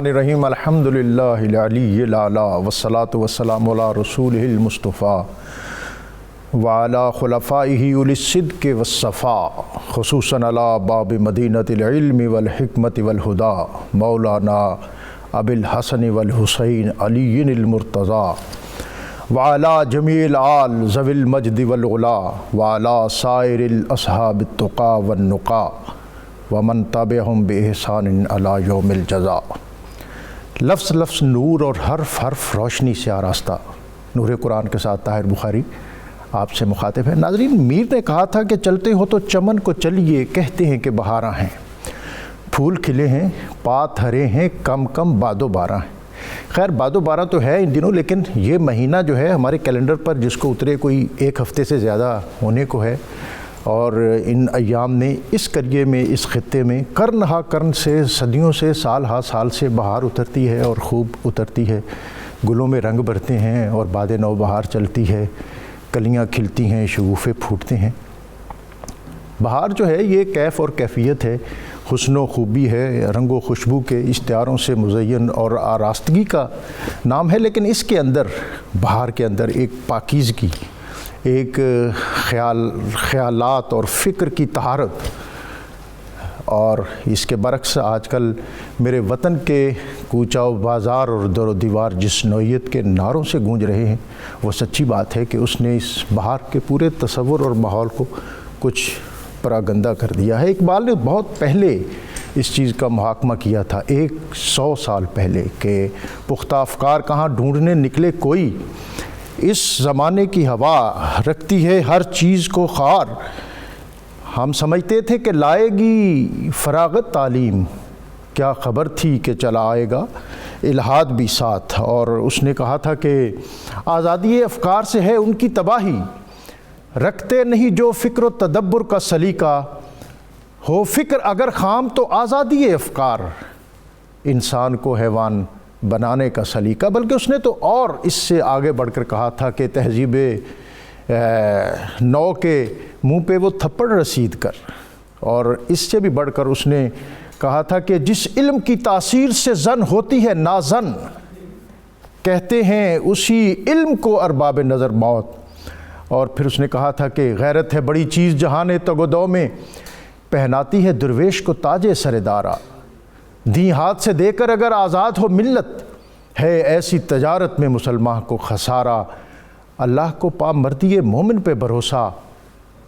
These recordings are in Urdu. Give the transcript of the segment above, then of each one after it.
الرحمن الرحیم الحمدللہ العلی الاعلیٰ والصلاة والسلام علی رسولہ المصطفیٰ وعلی خلفائہ اولی الصدق والصفاء خصوصاً علی باب مدینۃ العلم والحکمت والہدى مولانا ابی الحسن والحسین علی المرتضیٰ وعلی جمیع الآل ذوی المجد والعلا وعلی سائر الاصحاب التقى والنقاء ومن تابعہم بإحسان الی یوم الجزاء۔ لفظ لفظ نور اور حرف حرف روشنی سے آراستہ نور قرآن کے ساتھ طاہر بخاری آپ سے مخاطب ہے۔ ناظرین، میر نے کہا تھا کہ چلتے ہو تو چمن کو چلیے، کہتے ہیں کہ بہاراں ہیں، پھول کھلے ہیں، پات ہرے ہیں، کم کم باد و باراں ہیں۔ خیر باد و باراں تو ہے ان دنوں، لیکن یہ مہینہ جو ہے ہمارے کیلنڈر پر جس کو اترے کوئی ایک ہفتے سے زیادہ ہونے کو ہے، اور ان ایام میں اس قریے میں اس خطے میں قرن ہا قرن سے صدیوں سے سال ہا سال سے بہار اترتی ہے اور خوب اترتی ہے، گلوں میں رنگ بھرتے ہیں اور باد نو بہار چلتی ہے، کلیاں کھلتی ہیں، شگوفے پھوٹتے ہیں۔ بہار جو ہے یہ کیف اور کیفیت ہے، حسن و خوبی ہے، رنگ و خوشبو کے اشتہاروں سے مزین اور آراستگی کا نام ہے، لیکن اس کے اندر بہار کے اندر ایک پاکیزگی، ایک خیالات اور فکر کی طہارت، اور اس کے برعکس آج کل میرے وطن کے کوچہ و بازار اور در و دیوار جس نوعیت کے نعروں سے گونج رہے ہیں، وہ سچی بات ہے کہ اس نے اس بہار کے پورے تصور اور ماحول کو کچھ پراگندہ کر دیا ہے۔ اقبال نے بہت پہلے اس چیز کا محاکمہ کیا تھا، 100 سال پہلے، کہ پختہ افکار کہاں ڈھونڈنے نکلے کوئی، اس زمانے کی ہوا رکھتی ہے ہر چیز کو خار، ہم سمجھتے تھے کہ لائے گی فراغت تعلیم، کیا خبر تھی کہ چلا آئے گا الہاد بھی ساتھ۔ اور اس نے کہا تھا کہ آزادی افکار سے ہے ان کی تباہی، رکھتے نہیں جو فکر و تدبر کا سلیقہ، ہو فکر اگر خام تو آزادی افکار، انسان کو حیوان بنانے کا سلیقہ۔ بلکہ اس نے تو اور اس سے آگے بڑھ کر کہا تھا کہ تہذیب نو کے منہ پہ وہ تھپڑ رسید کر، اور اس سے بھی بڑھ کر اس نے کہا تھا کہ جس علم کی تاثیر سے زن ہوتی ہے نازن، کہتے ہیں اسی علم کو ارباب نظر موت۔ اور پھر اس نے کہا تھا کہ غیرت ہے بڑی چیز جہاں تگ و دو میں، پہناتی ہے درویش کو تاج سر دارا، دی ہاتھ سے دے کر اگر آزاد ہو ملت، ہے ایسی تجارت میں مسلمان کو خسارہ، اللہ کو پا مردی مومن پہ بھروسہ،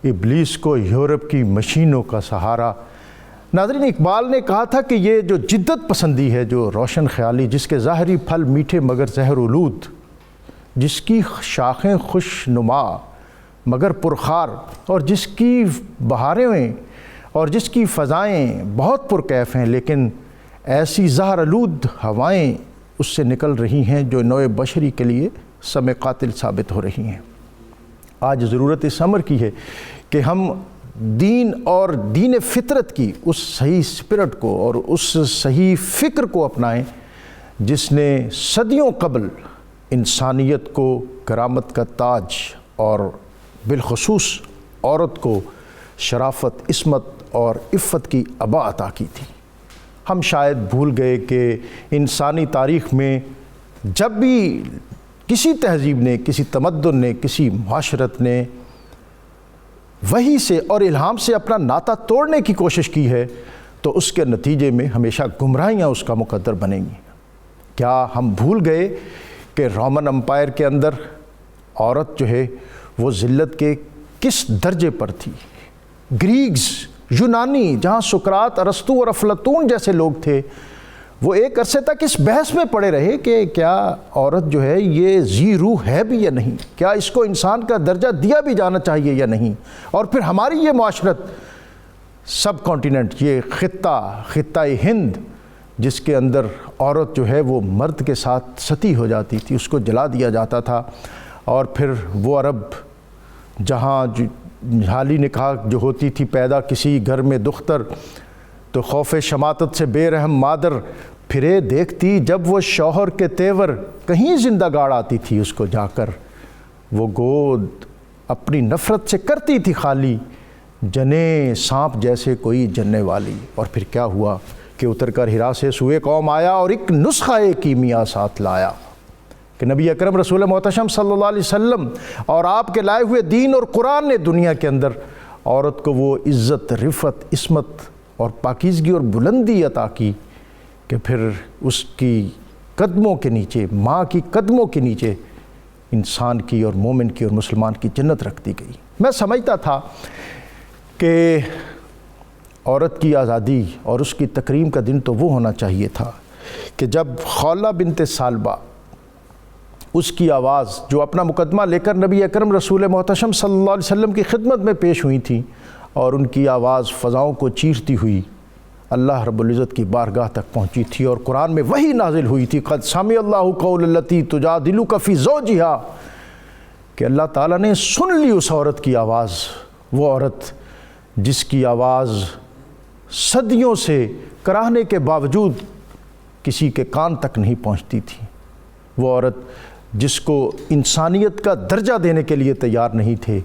ابلیس کو یورپ کی مشینوں کا سہارا۔ ناظرین، اقبال نے کہا تھا کہ یہ جو جدت پسندی ہے، جو روشن خیالی، جس کے ظاہری پھل میٹھے مگر زہر آلود، جس کی شاخیں خوش نما مگر پرخار، اور جس کی بہاریں اور جس کی فضائیں بہت پرکیف ہیں، لیکن ایسی زہر آلود ہوائیں اس سے نکل رہی ہیں جو نوع بشری کے لیے سم قاتل ثابت ہو رہی ہیں۔ آج ضرورت اس امر کی ہے کہ ہم دین اور دین فطرت کی اس صحیح اسپرٹ کو اور اس صحیح فکر کو اپنائیں جس نے صدیوں قبل انسانیت کو کرامت کا تاج اور بالخصوص عورت کو شرافت، عصمت اور عفت کی عبا عطا کی تھی۔ ہم شاید بھول گئے کہ انسانی تاریخ میں جب بھی کسی تہذیب نے، کسی تمدن نے، کسی معاشرت نے وحی سے اور الہام سے اپنا ناطہ توڑنے کی کوشش کی ہے، تو اس کے نتیجے میں ہمیشہ گمراہیاں اس کا مقدر بنیں گی۔ کیا ہم بھول گئے کہ رومن امپائر کے اندر عورت جو ہے وہ ذلت کے کس درجے پر تھی؟ گریکس، یونانی، جہاں سقراط، ارسطو اور افلاطون جیسے لوگ تھے، وہ ایک عرصے تک اس بحث میں پڑے رہے کہ کیا عورت جو ہے یہ ذی روح ہے بھی یا نہیں، کیا اس کو انسان کا درجہ دیا بھی جانا چاہیے یا نہیں۔ اور پھر ہماری یہ معاشرت، سب کانٹیننٹ، یہ خطہ ہند، جس کے اندر عورت جو ہے وہ مرد کے ساتھ ستی ہو جاتی تھی، اس کو جلا دیا جاتا تھا۔ اور پھر وہ عرب جہاں حالی نکاح جو ہوتی تھی پیدا کسی گھر میں دختر، تو خوف شماتت سے بے رحم مادر پھرے دیکھتی جب وہ شوہر کے تیور، کہیں زندہ گاڑ آتی تھی اس کو جا کر، وہ گود اپنی نفرت سے کرتی تھی خالی، جنے سانپ جیسے کوئی جننے والی۔ اور پھر کیا ہوا کہ اتر کر ہرا سے سوئے قوم آیا اور ایک نسخہ کیمیا ساتھ لایا کہ نبی اکرم رسول محتشم صلی اللہ علیہ وسلم اور آپ کے لائے ہوئے دین اور قرآن نے دنیا کے اندر عورت کو وہ عزت، رفت، عصمت اور پاکیزگی اور بلندی عطا کی کہ پھر اس کی قدموں کے نیچے، ماں کی قدموں کے نیچے انسان کی اور مومن کی اور مسلمان کی جنت رکھ دی گئی۔ میں سمجھتا تھا کہ عورت کی آزادی اور اس کی تکریم کا دن تو وہ ہونا چاہیے تھا کہ جب خولہ بنت ثعلبہ اس کی آواز جو اپنا مقدمہ لے کر نبی اکرم رسول محتشم صلی اللہ علیہ وسلم کی خدمت میں پیش ہوئی تھیں اور ان کی آواز فضاؤں کو چیرتی ہوئی اللہ رب العزت کی بارگاہ تک پہنچی تھی اور قرآن میں وحی نازل ہوئی تھی، قد سمع اللہ قول التی تجادلک فی زوجہا، کہ اللہ تعالیٰ نے سن لی اس عورت کی آواز، وہ عورت جس کی آواز صدیوں سے کراہنے کے باوجود کسی کے کان تک نہیں پہنچتی تھی، وہ عورت جس کو انسانیت کا درجہ دینے کے لیے تیار نہیں تھے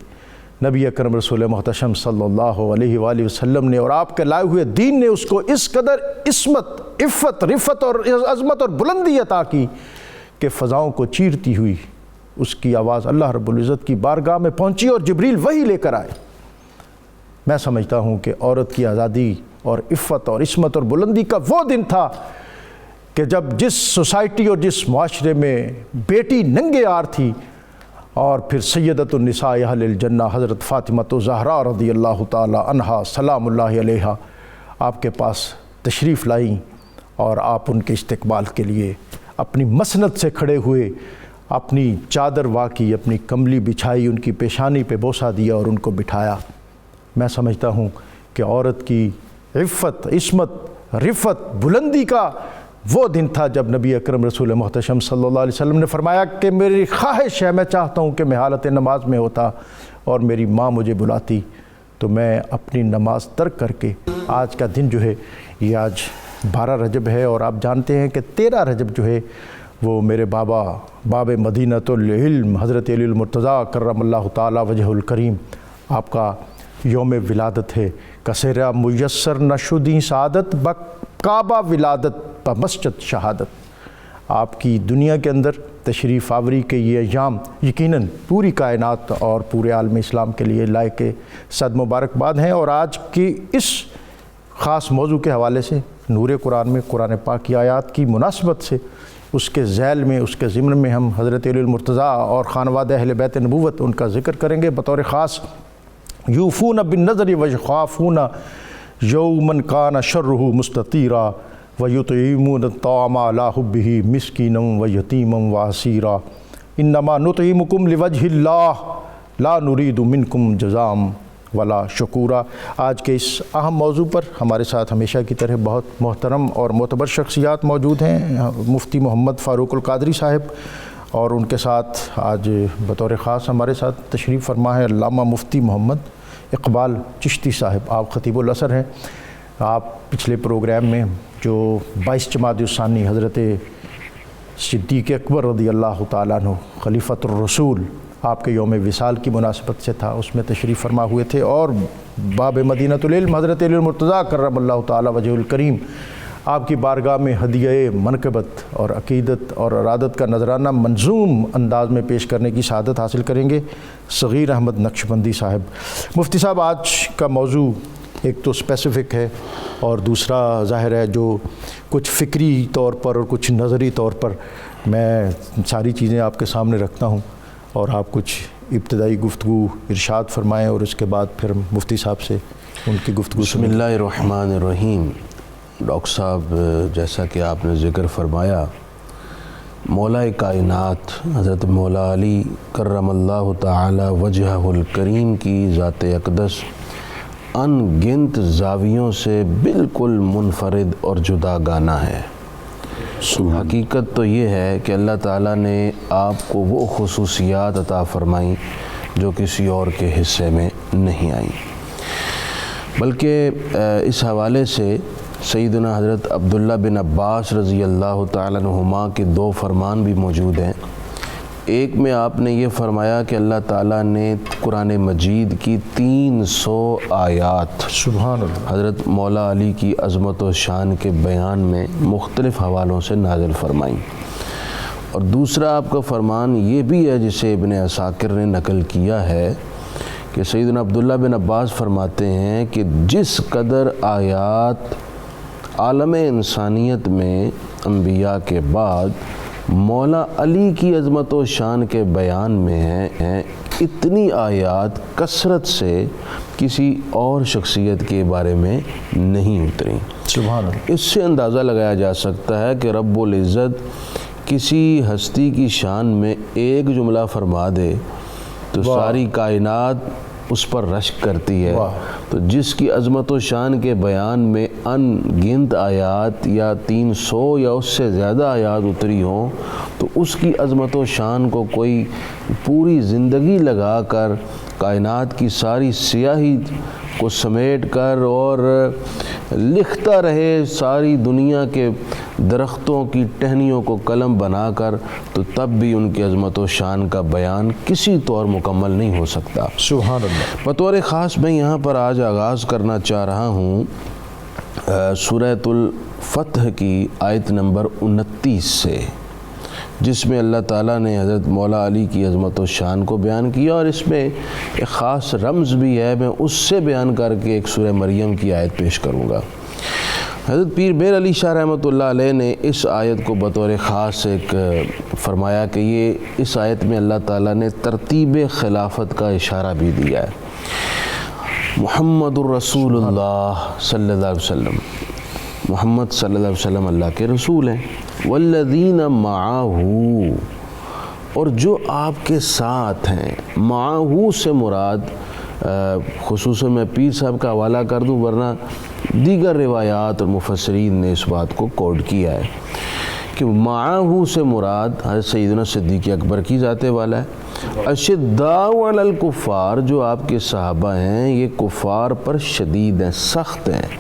نبی اکرم رسول محتشم صلی اللہ علیہ وآلہ وسلم نے، اور آپ کے لائے ہوئے دین نے اس کو اس قدر عصمت، عفت، رفت اور عظمت اور بلندی عطا کی کہ فضاؤں کو چیرتی ہوئی اس کی آواز اللہ رب العزت کی بارگاہ میں پہنچی اور جبریل وحی لے کر آئے۔ میں سمجھتا ہوں کہ عورت کی آزادی اور عفت اور عصمت اور بلندی کا وہ دن تھا کہ جب جس سوسائٹی اور جس معاشرے میں بیٹی ننگے آر تھی اور پھر سیدۃ النساء اہل الجنہ حضرت فاطمہ زہرا رضی اللہ تعالی عنہا سلام اللہ علیہا آپ کے پاس تشریف لائیں اور آپ ان کے استقبال کے لیے اپنی مسند سے کھڑے ہوئے، اپنی چادر واقعی، اپنی کملی بچھائی، ان کی پیشانی پہ بوسہ دیا اور ان کو بٹھایا۔ میں سمجھتا ہوں کہ عورت کی عفت، عصمت، رفت، بلندی کا وہ دن تھا جب نبی اکرم رسول محتشم صلی اللہ علیہ وسلم نے فرمایا کہ میری خواہش ہے، میں چاہتا ہوں کہ میں حالت نماز میں ہوتا اور میری ماں مجھے بلاتی تو میں اپنی نماز ترک کر کے، آج کا دن جو ہے یہ آج 12 رجب ہے اور آپ جانتے ہیں کہ 13 رجب جو ہے وہ میرے باب مدینۃ العلم حضرت علی المرتضیٰ کرم اللہ تعالی وجہ الکریم آپ کا یوم ولادت ہے۔ کسرہ میسر نشدی سعادت بکعبہ ولادت بمسجد شہادت، آپ کی دنیا کے اندر تشریف آوری کے یہ ایام یقیناً پوری کائنات اور پورے عالم اسلام کے لیے لائق صد مبارکباد ہیں، اور آج کی اس خاص موضوع کے حوالے سے نور قرآن میں قرآن پاک کی آیات کی مناسبت سے اس کے ذیل میں، اس کے ضمن میں ہم حضرت علی المرتضیٰ اور خانواد اہل بیت نبوت ان کا ذکر کریں گے بطور خاص۔ یوفون بالنذر ویخافون یوما کان شرہ مستطیرا ویطعمون الطعام علی حبہ مسکینا ویتیما واسیرا انما نطعمکم لوجہ اللہ لا نرید منکم جزاء ولا شکورا۔ آج کے اس اہم موضوع پر ہمارے ساتھ ہمیشہ کی طرح بہت محترم اور معتبر شخصیات موجود ہیں، مفتی محمد فاروق القادری صاحب، اور ان کے ساتھ آج بطور خاص ہمارے ساتھ تشریف فرما ہے علامہ مفتی محمد اقبال چشتی صاحب، آپ خطیب الازہر ہیں۔ آپ پچھلے پروگرام میں جو 22 جمادی الثانی حضرت صدیق اکبر رضی اللہ تعالیٰ عنہ خلیفۃ الرسول آپ کے یوم وصال کی مناسبت سے تھا، اس میں تشریف فرما ہوئے تھے، اور باب مدینۃ العلم حضرت علی المرتضیٰ کرم اللہ تعالی وجہ الکریم آپ کی بارگاہ میں ہدیہ منقبت اور عقیدت اور ارادت کا نذرانہ منظوم انداز میں پیش کرنے کی سعادت حاصل کریں گے صغیر احمد نقشبندی صاحب۔ مفتی صاحب، آج کا موضوع ایک تو اسپیسیفک ہے اور دوسرا ظاہر ہے جو کچھ فکری طور پر اور کچھ نظری طور پر میں ساری چیزیں آپ کے سامنے رکھتا ہوں اور آپ کچھ ابتدائی گفتگو ارشاد فرمائیں اور اس کے بعد پھر مفتی صاحب سے ان کی گفتگو بسم اللہ الرحمن الرحیم۔ ڈاکٹر صاحب، جیسا کہ آپ نے ذکر فرمایا، مولا کائنات حضرت مولا علی کرم اللہ تعالی وجہہ الکریم کی ذات اقدس ان گنت زاویوں سے بالکل منفرد اور جدا گانہ ہے۔ حقیقت تو یہ ہے کہ اللہ تعالیٰ نے آپ کو وہ خصوصیات عطا فرمائیں جو کسی اور کے حصے میں نہیں آئیں، بلکہ اس حوالے سے سیدنا حضرت عبداللہ بن عباس رضی اللہ تعالیٰ عنہما کے 2 فرمان بھی موجود ہیں۔ ایک میں آپ نے یہ فرمایا کہ اللہ تعالیٰ نے قرآن مجید کی 300 آیات سبحان اللہ حضرت مولا علی کی عظمت و شان کے بیان میں مختلف حوالوں سے نازل فرمائیں، اور دوسرا آپ کا فرمان یہ بھی ہے جسے ابن عساکر نے نقل کیا ہے کہ سیدنا عبداللہ بن عباس فرماتے ہیں کہ جس قدر آیات عالم انسانیت میں انبیاء کے بعد مولا علی کی عظمت و شان کے بیان میں ہیں، اتنی آیات کثرت سے کسی اور شخصیت کے بارے میں نہیں اتری۔ سبحان اللہ۔ اس سے اندازہ لگایا جا سکتا ہے کہ رب العزت کسی ہستی کی شان میں ایک جملہ فرما دے تو ساری کائنات اس پر رشک کرتی ہے، تو جس کی عظمت و شان کے بیان میں ان گنت آیات یا 300 یا اس سے زیادہ آیات اتری ہوں، تو اس کی عظمت و شان کو کوئی پوری زندگی لگا کر کائنات کی ساری سیاہی کو سمیٹ کر اور لکھتا رہے ساری دنیا کے درختوں کی ٹہنیوں کو قلم بنا کر، تو تب بھی ان کی عظمت و شان کا بیان کسی طور مکمل نہیں ہو سکتا۔ سبحان اللہ۔ بطور خاص میں یہاں پر آج آغاز کرنا چاہ رہا ہوں سورۃ الفتح کی آیت نمبر 29 سے، جس میں اللہ تعالیٰ نے حضرت مولا علی کی عظمت و شان کو بیان کیا، اور اس میں ایک خاص رمز بھی ہے، میں اس سے بیان کر کے ایک سورہ مریم کی آیت پیش کروں گا۔ حضرت پیر بیر علی شاہ رحمۃ اللہ علیہ نے اس آیت کو بطور خاص ایک فرمایا کہ یہ اس آیت میں اللہ تعالیٰ نے ترتیب خلافت کا اشارہ بھی دیا ہے۔ محمد الرسول اللہ صلی اللہ علیہ وسلم، محمد صلی اللہ علیہ وسلم اللہ کے رسول ہیں، والذین معاہو، اور جو آپ کے ساتھ ہیں، معاہو سے مراد خصوصاً میں پیر صاحب کا حوالہ کر دوں، ورنہ دیگر روایات اور مفسرین نے اس بات کو کوڈ کیا ہے کہ معاہو سے مراد حضرت سیدنا صدیق اکبر کی ذات والا ہے۔ اشداء علی الکفار، جو آپ کے صحابہ ہیں یہ کفار پر شدید ہیں، سخت ہیں۔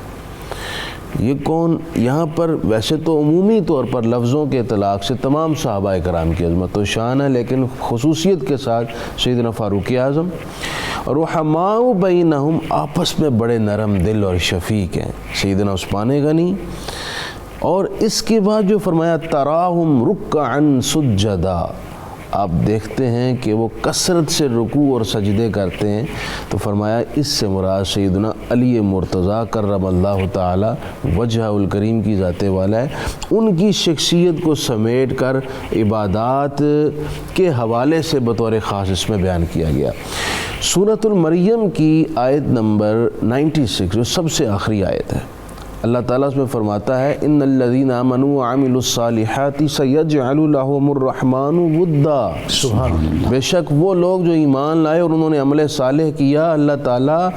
یہ کون؟ یہاں پر ویسے تو عمومی طور پر لفظوں کے اطلاق سے تمام صحابہ کرام کی عظمت و شان ہے، لیکن خصوصیت کے ساتھ سیدنا فاروق اعظم، اور رحماء بینہم، آپس میں بڑے نرم دل اور شفیق ہیں، سیدنا عثمان غنی۔ اور اس کے بعد جو فرمایا تراہم رکعا سجدا، آپ دیکھتے ہیں کہ وہ کثرت سے رکوع اور سجدے کرتے ہیں، تو فرمایا اس سے مراد سیدنا علی مرتضیٰ کرم اللہ تعالی وجہ الکریم کی ذات والا ہے۔ ان کی شخصیت کو سمیٹ کر عبادات کے حوالے سے بطور خاص اس میں بیان کیا گیا۔ سورۃ المریم کی آیت نمبر 96 جو سب سے آخری آیت ہے، اللہ تعالیٰ اس میں فرماتا ہے ان الذین آمنوا وعملوا الصالحات سیجعل لهم الرحمن ودا، سبحان اللہ۔ بے شک وہ لوگ جو ایمان لائے اور انہوں نے عمل صالح کیا، اللہ تعالیٰ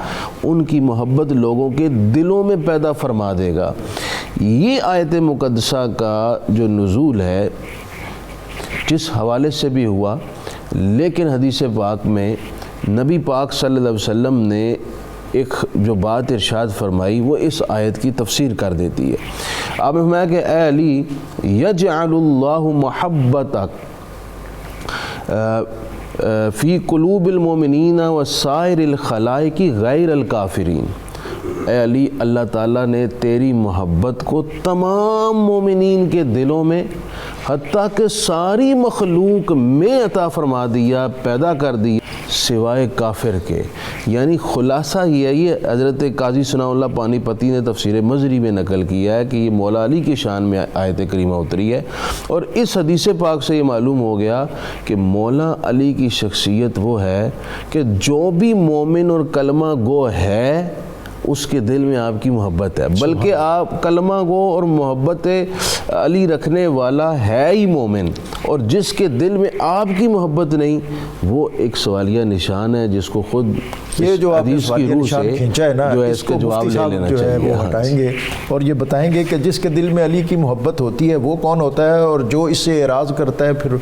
ان کی محبت لوگوں کے دلوں میں پیدا فرما دے گا۔ یہ آیت مقدسہ کا جو نزول ہے جس حوالے سے بھی ہوا، لیکن حدیث پاک میں نبی پاک صلی اللہ علیہ وسلم نے ایک جو بات ارشاد فرمائی وہ اس آیت کی تفسیر کر دیتی ہے۔ آپ نے فرمایا کہ اے علی یجعل اللہ محبتک فی قلوب المؤمنین وسائر الخلائق غیر الکافرین، اے علی اللہ تعالیٰ نے تیری محبت کو تمام مومنین کے دلوں میں حتیٰ کہ ساری مخلوق میں عطا فرما دیا، پیدا کر دیا، سوائے کافر کے۔ یعنی خلاصہ یہ حضرت قاضی ثناء اللہ پانی پتی نے تفسیر مظہری میں نقل کیا ہے کہ یہ مولا علی کی شان میں آیت کریمہ اتری ہے، اور اس حدیث پاک سے یہ معلوم ہو گیا کہ مولا علی کی شخصیت وہ ہے کہ جو بھی مومن اور کلمہ گو ہے اس کے دل میں آپ کی محبت ہے، بلکہ آپ کلمہ گو اور محبت علی رکھنے والا ہے ہی مومن، اور جس کے دل میں آپ کی محبت نہیں وہ ایک سوالیہ نشان ہے، جس کو خود یہ جو آپ حدیث کی روح سے کھینچا ہے نا، جو ہے اس اس کو کے جواب مفتی لے صاحب لینا جو ہے چاہیے، وہ ہٹائیں گے اور یہ بتائیں گے کہ جس کے دل میں علی کی محبت ہوتی ہے وہ کون ہوتا ہے، اور جو اس سے اعراض کرتا ہے پھر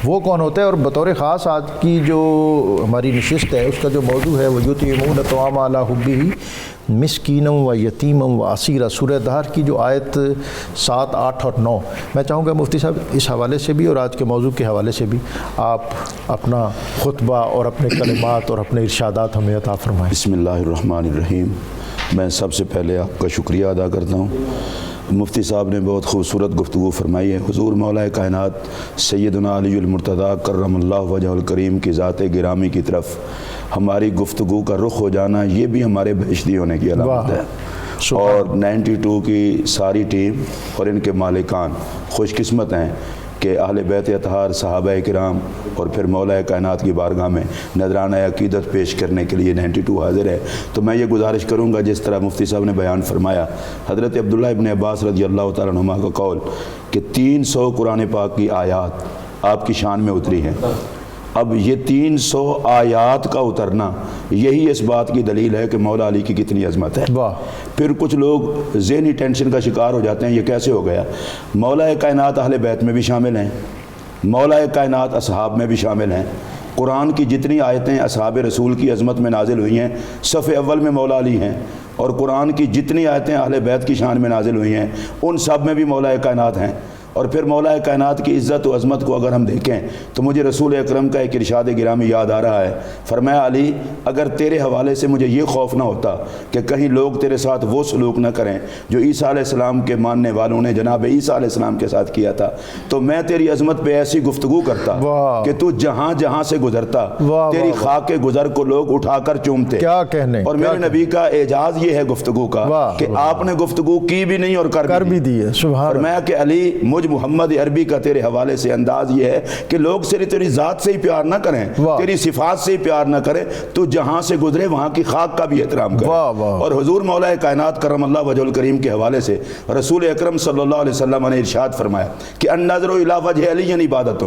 وہ کون ہوتا ہے۔ اور بطور خاص آج کی جو ہماری نشست ہے اس کا جو موضوع ہے وہ یطعمون الطعام علی حبہ مسکینم و یتیمم و اسیرا، سورہ دہر کی جو آیت 7، 8 اور 9، میں چاہوں گا مفتی صاحب اس حوالے سے بھی اور آج کے موضوع کے حوالے سے بھی آپ اپنا خطبہ اور اپنے کلمات اور اپنے ارشادات ہمیں عطا فرمائیں۔ بسم اللہ الرحمن الرحیم۔ میں سب سے پہلے آپ کا شکریہ ادا کرتا ہوں، مفتی صاحب نے بہت خوبصورت گفتگو فرمائی ہے۔ حضور مولا کائنات سیدنا علی المرتضیٰ کرم اللہ وجہ الکریم کی ذات گرامی کی طرف ہماری گفتگو کا رخ ہو جانا، یہ بھی ہمارے بہشتی ہونے کی علامت ہے۔ اور 92 کی ساری ٹیم اور ان کے مالکان خوش قسمت ہیں کہ اہل بیت اطہار صحابہ کرام اور پھر مولا کائنات کی بارگاہ میں نذرانہ عقیدت پیش کرنے کے لیے 92 حاضر ہے۔ تو میں یہ گزارش کروں گا جس طرح مفتی صاحب نے بیان فرمایا، حضرت عبداللہ ابن عباس رضی اللہ تعالیٰ عنہما کا قول کہ 300 قرآن پاک کی آیات آپ کی شان میں اتری ہیں۔ اب یہ 300 آیات کا اترنا یہی اس بات کی دلیل ہے کہ مولا علی کی کتنی عظمت ہے۔ پھر کچھ لوگ ذہنی ٹینشن کا شکار ہو جاتے ہیں، یہ کیسے ہو گیا؟ مولا کائنات اہل بیت میں بھی شامل ہیں، مولا کائنات اصحاب میں بھی شامل ہیں۔ قرآن کی جتنی آیتیں اصحاب رسول کی عظمت میں نازل ہوئی ہیں صف اول میں مولا علی ہیں، اور قرآن کی جتنی آیتیں اہل بیت کی شان میں نازل ہوئی ہیں ان سب میں بھی مولا کائنات ہیں۔ اور پھر مولا کائنات کی عزت و عظمت کو اگر ہم دیکھیں تو مجھے رسول اکرم کا ایک ارشاد گرامی یاد آ رہا ہے۔ فرمایا علی اگر تیرے حوالے سے مجھے یہ خوف نہ ہوتا کہ کہیں لوگ تیرے ساتھ وہ سلوک نہ کریں جو عیسیٰ علیہ السلام کے ماننے والوں نے جناب عیسیٰ علیہ السلام کے ساتھ کیا تھا، تو میں تیری عظمت پہ ایسی گفتگو کرتا کہ تو جہاں جہاں سے گزرتا تیری خاک کے گزر کو لوگ اٹھا کر چومتے۔ کیا کہنے، اور میرے نبی کا اعجاز یہ ہے گفتگو کا کہ آپ نے گفتگو کی بھی نہیں اور کر بھی دی ہے۔ فرمایا کہ علی مجھ محمد عربی کا تیرے حوالے سے انداز یہ ہے کہ لوگ صرف تیری ذات سے ہی پیار نہ کریں، تیری صفات سے ہی پیار نہ کریں، تو جہاں سے گزرے وہاں کی خاک کا بھی احترام کریں۔ اور حضور مولا کائنات کرم اللہ وجہ الکریم کے حوالے سے رسول اکرم صلی اللہ علیہ وسلم نے ارشاد فرمایا کہ النظر الی وجہ علی عبادت،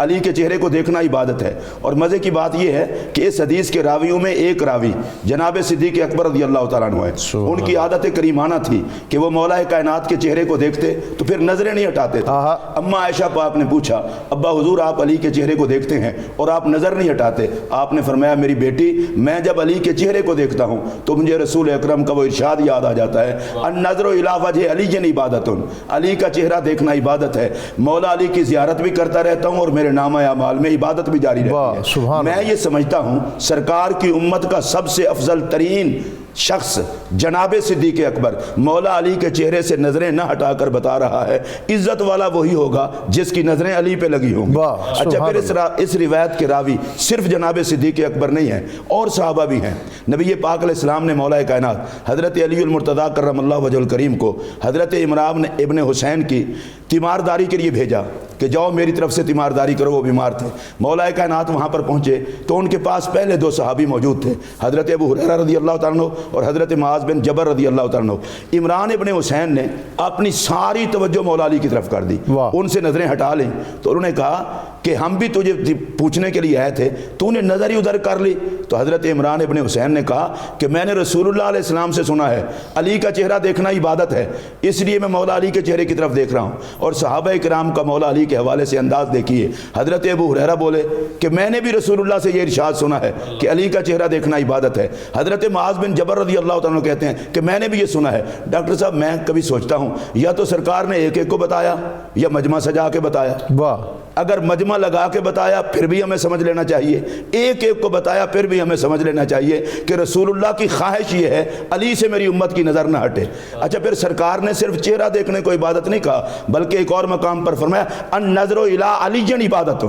علی کے چہرے کو دیکھنا عبادت ہے۔ اور مزے کی بات یہ ہے کہ اس حدیث کے راویوں میں ایک راوی جناب صدیق اکبر رضی اللہ تعالیٰ عنہ ہے۔ ان کی عادت کریمانہ تھی کہ وہ مولا کائنات کے چہرے کو دیکھتے تو پھر نظریں نہیں ہٹاتے تھے۔ اما عائشہ پاک نے پوچھا ابا حضور آپ علی کے چہرے کو دیکھتے ہیں اور آپ نظر نہیں ہٹاتے؟ آپ نے فرمایا میری بیٹی میں جب علی کے چہرے کو دیکھتا ہوں تو مجھے رسول اکرم کا وہ ارشاد یاد آ جاتا ہے النظر الی وجہ علی عبادت، علی کا چہرہ دیکھنا عبادت ہے۔ مولا علی کی زیارت بھی کرتا رہتا ہوں اور میرے نامہ اعمال میں عبادت بھی جاری رہتی ہے۔ میں یہ سمجھتا ہوں سرکار کی امت کا سب سے افضل ترین شخص جناب صدیق اکبر مولا علی کے چہرے سے نظریں نہ ہٹا کر بتا رہا ہے عزت والا وہی ہوگا جس کی نظریں علی پہ لگی ہوں گی۔ اچھا پھر اس روایت کے راوی صرف جناب صدیق اکبر نہیں ہیں، اور صحابہ بھی ہیں۔ نبی پاک علیہ السلام نے مولا کائنات حضرت علی المرتضیٰ کرم اللہ وجہ الکریم کو حضرت عمران ابن حسین کی تیمارداری کے لیے بھیجا کہ جاؤ میری طرف سے تیمارداری کرو۔ وہ بیمار تھے، مولا کائنات وہاں پر پہنچے تو ان کے پاس پہلے دو صحابی موجود تھے، حضرت ابو ہریرہ رضی اللہ تعالیٰ عنہ اور حضرت معاذ بن جبل رضی اللہ تعالیٰ عنہ۔ عمران ابن حسین نے اپنی ساری توجہ مولا علی کی طرف کر دی، ان سے نظریں ہٹا لیں تو انہوں نے کہا کہ ہم بھی تجھے پوچھنے کے لیے آئے تھے، تو نے نظر ہی ادھر کر لی۔ تو حضرت عمران ابن حسین نے کہا کہ میں نے رسول اللہ علیہ السلام سے سنا ہے علی کا چہرہ دیکھنا عبادت ہے، اس لیے میں مولا علی کے چہرے کی طرف دیکھ رہا ہوں۔ اور صحابہ کرام کا مولا علی کے حوالے سے انداز دیکھیے۔ حضرت ابو ہریرہ بولے کہ میں نے بھی رسول اللہ سے یہ ارشاد سنا ہے کہ علی کا چہرہ دیکھنا عبادت ہے۔ حضرت معاذ بن جبل رضی اللہ تعالیٰ عنہ کہتے ہیں کہ میں نے بھی یہ سنا ہے۔ ڈاکٹر صاحب میں کبھی سوچتا ہوں یا تو سرکار نے ایک ایک کو بتایا یا مجمع سجا کے بتایا۔ اگر مجمع لگا کے بتایا پھر بھی ہمیں سمجھ لینا چاہیے، ایک ایک کو بتایا پھر بھی ہمیں سمجھ لینا چاہیے کہ رسول اللہ کی خواہش یہ ہے علی سے میری امت کی نظر نہ ہٹے۔ اچھا پھر سرکار نے صرف چہرہ دیکھنے کو عبادت نہیں کہا بلکہ ایک اور مقام پر فرمایا النظر الی علی عبادت،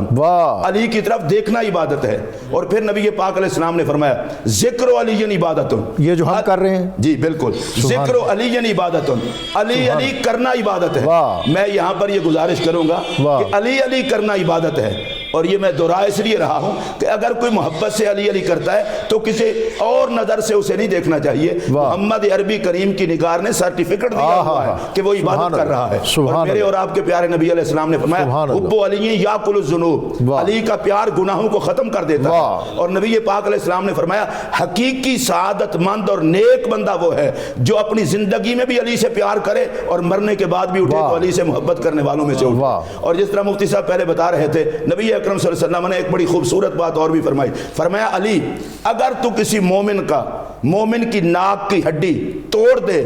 علی کی طرف دیکھنا عبادت ہے۔ اور پھر نبی پاک علیہ السلام نے فرمایا ذکر علی عبادت، یہ جو ہم کر رہے ہیں جی بالکل، ذکر علی عبادت، علی علی کرنا عبادت ہے۔ میں یہاں پر یہ گزارش کروں گا کہ علی علی کرنا عبادت ہے، اور یہ میں دہرا اس لیے رہا ہوں کہ اگر کوئی محبت سے علی علی کرتا ہے تو کسی اور نظر سے اسے نہیں دیکھنا چاہیے۔ محمد عربی کریم کی نگار نے سرٹیفکیٹ دیا ہوا ہے کہ وہ عبادت کر رہا ہے۔ اور میرے اور آپ کے پیارے نبی علیہ السلام نے فرمایا حب علی یاکل الذنوب، علی کا پیار گناہوں کو ختم کر دیتا ہے۔ اور نبی پاک علیہ السلام نے فرمایا حقیقی سعادت مند اور نیک بندہ وہ ہے جو اپنی زندگی میں بھی علی سے پیار کرے اور مرنے کے بعد بھی اٹھے تو علی سے محبت کرنے والوں میں سے اٹھے۔ اور جس طرح مفتی صاحب پہلے بتا رہے تھے نبی اکرم صلی اللہ علیہ وسلم نے ایک بڑی خوبصورت بات اور بھی فرمائی. فرمایا علی اگر تو کسی مومن کی ناک کی ہڈی توڑ دے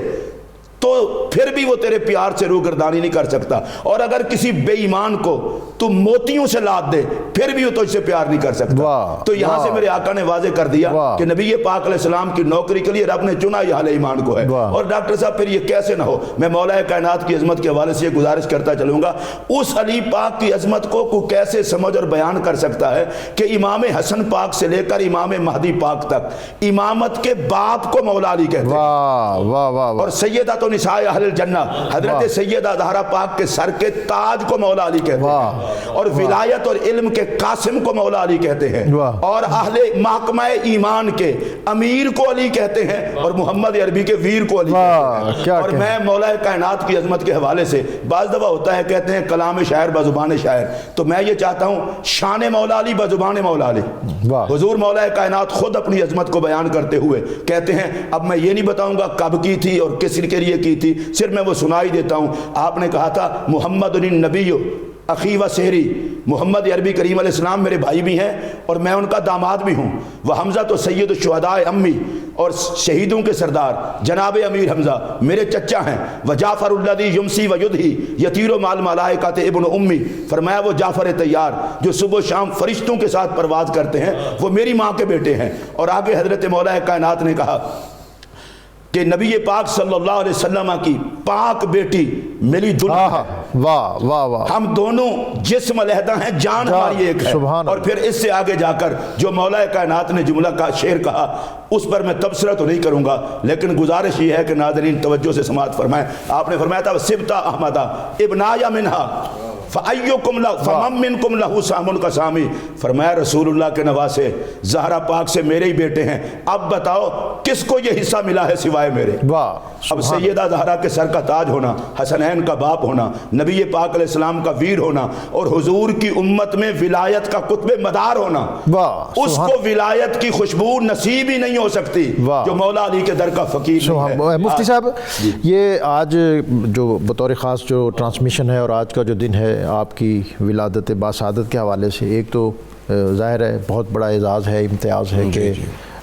تو پھر بھی وہ تیرے پیار سے روگردانی نہیں کر سکتا, اور اگر کسی بے ایمان کو تو موتیوں سے لاد دے پھر بھی وہ تجھ سے پیار نہیں کر سکتا. تو یہاں سے میرے آقا نے واضح کر دیا کہ نبی پاک علیہ السلام کی نوکری کے لیے رب نے چنا یہ اہل ایمان کو ہے. اور ڈاکٹر صاحب پھر یہ کیسے نہ ہو, میں مولا کائنات کی عظمت کے حوالے سے یہ گزارش کرتا چلوں گا, اس علی پاک کی عظمت کو کیسے سمجھ اور بیان کر سکتا ہے کہ امام حسن پاک سے لے کر امام مہدی پاک تک امامت کے باپ کو مولا علی کہتے ہیں, اور سیدہ تو نساء اہل الجنہ حضرت سیدہ زہرا پاک کے سر کے تاج کو مولا علی کہتے ہیں, اور ولایت اور علم کے قاسم کو مولا علی کہتے ہیں, اور اہل محکمہ ایمان کے امیر کو علی کہتے ہیں, اور محمد عربی کے ویر کو علی کہتے ہیں. اور میں مولا کائنات کی عظمت کے حوالے سے بعض دفعہ ہوتا ہے کہتے ہیں کلام شاعر بزبان شاعر, تو میں یہ چاہتا ہوں شان مولا علی بزبان مولا علی. حضور مولا کائنات خود اپنی عظمت کو بیان کرتے ہوئے کہتے ہیں اب میں یہ نہیں بتاؤں گا کب کی تھی اور کس کے لیے کی تھی, صرف میں وہ سنائی دیتا ہوں. آپ نے کہا تھا محمد النبی اخی و سہری, محمد عربی کریم علیہ السلام میرے بھائی بھی ہیں اور میں ان کا داماد بھی ہوں. وہ حمزہ تو سید الشہداء امی, اور شہیدوں کے سردار جناب امیر حمزہ میرے چچا ہیں. وہ جعفر الذی یمسی و یدھی یطیر مال ملائکۃ ابن امی, فرمایا وہ جعفر طیار جو صبح و شام فرشتوں کے ساتھ پرواز کرتے ہیں وہ میری ماں کے بیٹے ہیں. اور آگے حضرت مولا کائنات نے کہا کہ نبی پاک صلی اللہ علیہ وسلم کی پاک بیٹی میری دلہن ہے, ہم دونوں جسم علیحدہ ہیں جان ہماری ایک ہے. اور پھر اس سے آگے جا کر جو مولا کائنات نے جملہ کا شعر کہا اس پر میں تبصرہ تو نہیں کروں گا, لیکن گزارش یہ ہے کہ ناظرین توجہ سے سماعت فرمائیں. آپ نے فرمایا تھا سبتا احمدہ ابنایا منہا فمن منکم لہو سامن کا سامی, فرمایا رسول اللہ کے نواسے زہرا پاک سے میرے ہی بیٹے ہیں, اب بتاؤ کس کو یہ حصہ ملا ہے سوائے میرے. اب سیدہ زہرا کے سر کا تاج ہونا, حسنین کا باپ ہونا, نبی پاک علیہ السلام کا ویر ہونا, اور حضور کی امت میں ولایت کا قطب مدار ہونا, اس کو ولایت کی خوشبو نصیب ہی نہیں ہو سکتی جو مولا علی کے در کا فقیر ہے. مفتی صاحب یہ آج جو بطور خاص جو ٹرانسمیشن ہے اور آج کا جو دن ہے آپ کی ولادت باسعادت کے حوالے سے, ایک تو ظاہر ہے بہت بڑا اعزاز ہے, امتیاز ہے کہ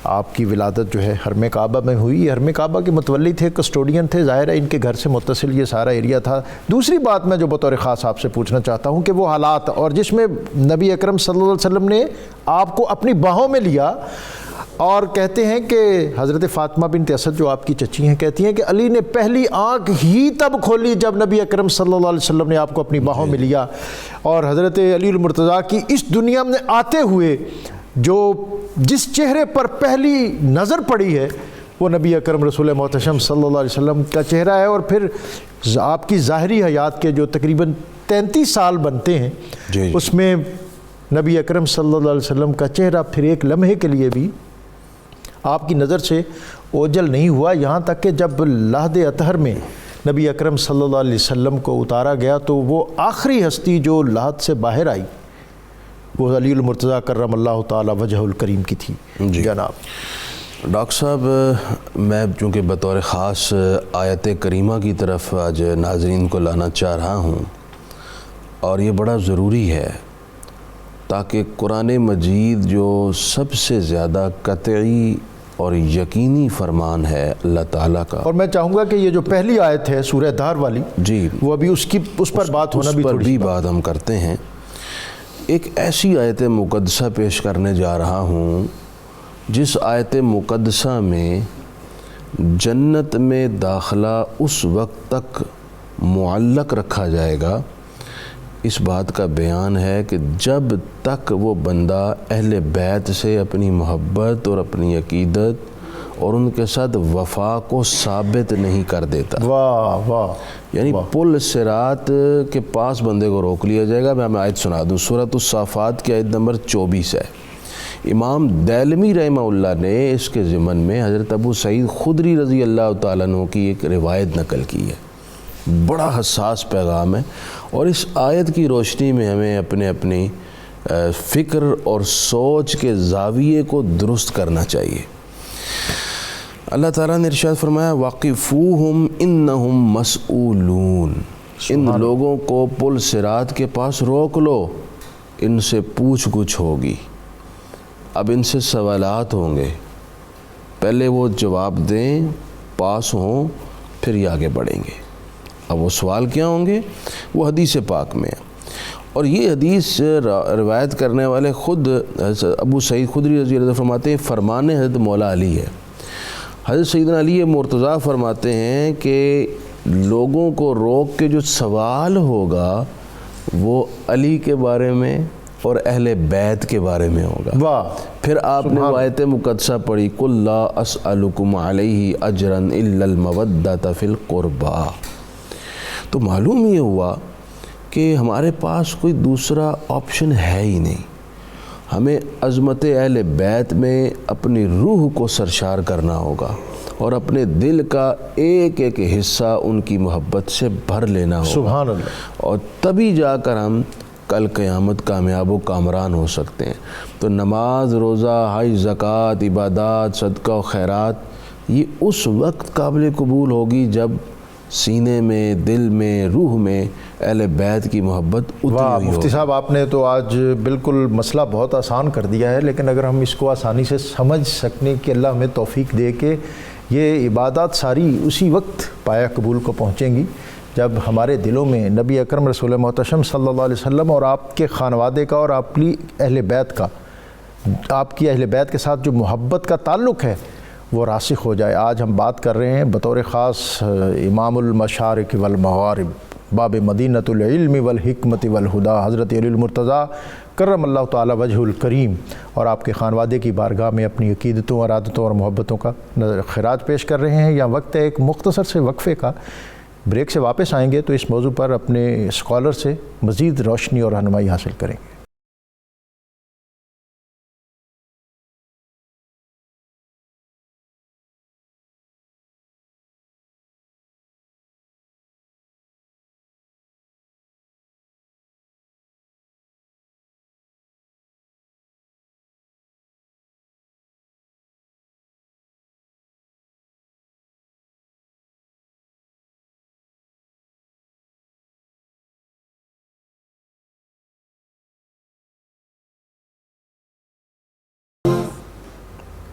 آپ کی ولادت جو ہے حرم کعبہ میں ہوئی. حرم کعبہ کے متولی تھے, کسٹوڈین تھے, ظاہر ہے ان کے گھر سے متصل یہ سارا ایریا تھا. دوسری بات میں جو بطور خاص آپ سے پوچھنا چاہتا ہوں کہ وہ حالات اور جس میں نبی اکرم صلی اللہ علیہ وسلم نے آپ کو اپنی باہوں میں لیا, اور کہتے ہیں کہ حضرت فاطمہ بنت اسد جو آپ کی چچی ہیں کہتی ہیں کہ علی نے پہلی آنکھ ہی تب کھولی جب نبی اکرم صلی اللہ علیہ وسلم نے آپ کو اپنی باہوں میں لیا, اور حضرت علی المرتضیٰ کی اس دنیا میں آتے ہوئے جو جس چہرے پر پہلی نظر پڑی ہے وہ نبی اکرم رسول محتشم صلی اللہ علیہ وسلم کا چہرہ ہے. اور پھر آپ کی ظاہری حیات کے جو تقریباً 33 سال بنتے ہیں اس میں نبی اکرم صلی اللہ علیہ وسلم کا چہرہ پھر ایک لمحے کے لیے بھی آپ کی نظر سے اوجل نہیں ہوا, یہاں تک کہ جب لحد اطہر میں نبی اکرم صلی اللہ علیہ وسلم کو اتارا گیا تو وہ آخری ہستی جو لحد سے باہر آئی وہ علی المرتضیٰ کرم اللہ تعالی وجہ الکریم کی تھی. جناب ڈاکٹر صاحب میں چونکہ بطور خاص آیت کریمہ کی طرف آج ناظرین کو لانا چاہ رہا ہوں, اور یہ بڑا ضروری ہے تاکہ قرآن مجید جو سب سے زیادہ قطعی اور یقینی فرمان ہے اللہ تعالیٰ کا, اور میں چاہوں گا کہ یہ جو پہلی آیت ہے سورہ دہر والی وہ ابھی اس پر بات ہونا بھی تھوڑی سی بات ہم کرتے ہیں. ایک ایسی آیت مقدسہ پیش کرنے جا رہا ہوں جس آیت مقدسہ میں جنت میں داخلہ اس وقت تک معلق رکھا جائے گا, اس بات کا بیان ہے کہ جب تک وہ بندہ اہل بیت سے اپنی محبت اور اپنی عقیدت اور ان کے ساتھ وفا کو ثابت نہیں کر دیتا. واہ واہ, یعنی پل صراط کے پاس بندے کو روک لیا جائے گا. میں آیت سنا دوں, سورۃ الصافات کی آیت نمبر 24 ہے. امام دیلمی رحمہ اللہ نے اس کے ضمن میں حضرت ابو سعید خدری رضی اللہ تعالیٰ عنہ کی ایک روایت نقل کی ہے. بڑا حساس پیغام ہے, اور اس آیت کی روشنی میں ہمیں اپنی فکر اور سوچ کے زاویے کو درست کرنا چاہیے. اللہ تعالیٰ نے ارشاد فرمایا وَقِفُوهُمْ إِنَّهُمْ مَسْئُولُونَ, ان لوگوں کو پل صراط کے پاس روک لو, ان سے پوچھ گچھ ہوگی، اب ان سے سوالات ہوں گے، پہلے وہ جواب دیں، پاس ہوں، پھر یہ آگے بڑھیں گے۔ اب وہ سوال کیا ہوں گے؟ وہ حدیث پاک میں ہے، اور یہ حدیث روایت کرنے والے خود ابو سعید خدری رضی اللہ عنہ فرماتے ہیں، فرمان حضرت مولا علی ہے۔ حضرت سیدنا علی مرتضیٰ فرماتے ہیں کہ لوگوں کو روک کے جو سوال ہوگا وہ علی کے بارے میں اور اہل بیت کے بارے میں ہوگا۔ واہ! پھر آپ نے آیت مقدسہ پڑھی، قُلْ لَا أَسْأَلُكُمْ عَلَيْهِ أَجْرًا إِلَّا الْمَوَدَّةَ فِي الْقُرْبَى۔ تو معلوم یہ ہوا کہ ہمارے پاس کوئی دوسرا آپشن ہے ہی نہیں، ہمیں عظمت اہل بیت میں اپنی روح کو سرشار کرنا ہوگا اور اپنے دل کا ایک ایک حصہ ان کی محبت سے بھر لینا ہوگا۔ سبحان اللہ! اور تبھی جا کر ہم کل قیامت کامیاب و کامران ہو سکتے ہیں۔ تو نماز، روزہ، حج، زکوٰۃ، عبادات، صدقہ و خیرات یہ اس وقت قابل قبول ہوگی جب سینے میں، دل میں، روح میں اہل بیت کی محبت اتری ہوئی مفتی صاحب آپ نے تو آج بالکل مسئلہ بہت آسان کر دیا ہے، لیکن اگر ہم اس کو آسانی سے سمجھ سکنے کہ اللہ ہمیں توفیق دے کہ یہ عبادات ساری اسی وقت پایہ قبول کو پہنچیں گی جب ہمارے دلوں میں نبی اکرم رسول محتشم صلی اللہ علیہ وسلم اور آپ کے خانوادے کا اور آپ کی اہل بیت کا، آپ کی اہل بیت کے ساتھ جو محبت کا تعلق ہے وہ راسخ ہو جائے۔ آج ہم بات کر رہے ہیں بطور خاص امام المشارق والمغارب، باب مدینۃ العلم والحکمت والہدیٰ، حضرت علی المرتضیٰ کرم اللہ تعالی وجہ الکریم، اور آپ کے خانوادے کی بارگاہ میں اپنی عقیدتوں اور عادتوں اور محبتوں کا خراج پیش کر رہے ہیں۔ یا وقت ہے ایک مختصر سے وقفے کا، بریک سے واپس آئیں گے تو اس موضوع پر اپنے اسکالر سے مزید روشنی اور رہنمائی حاصل کریں گے۔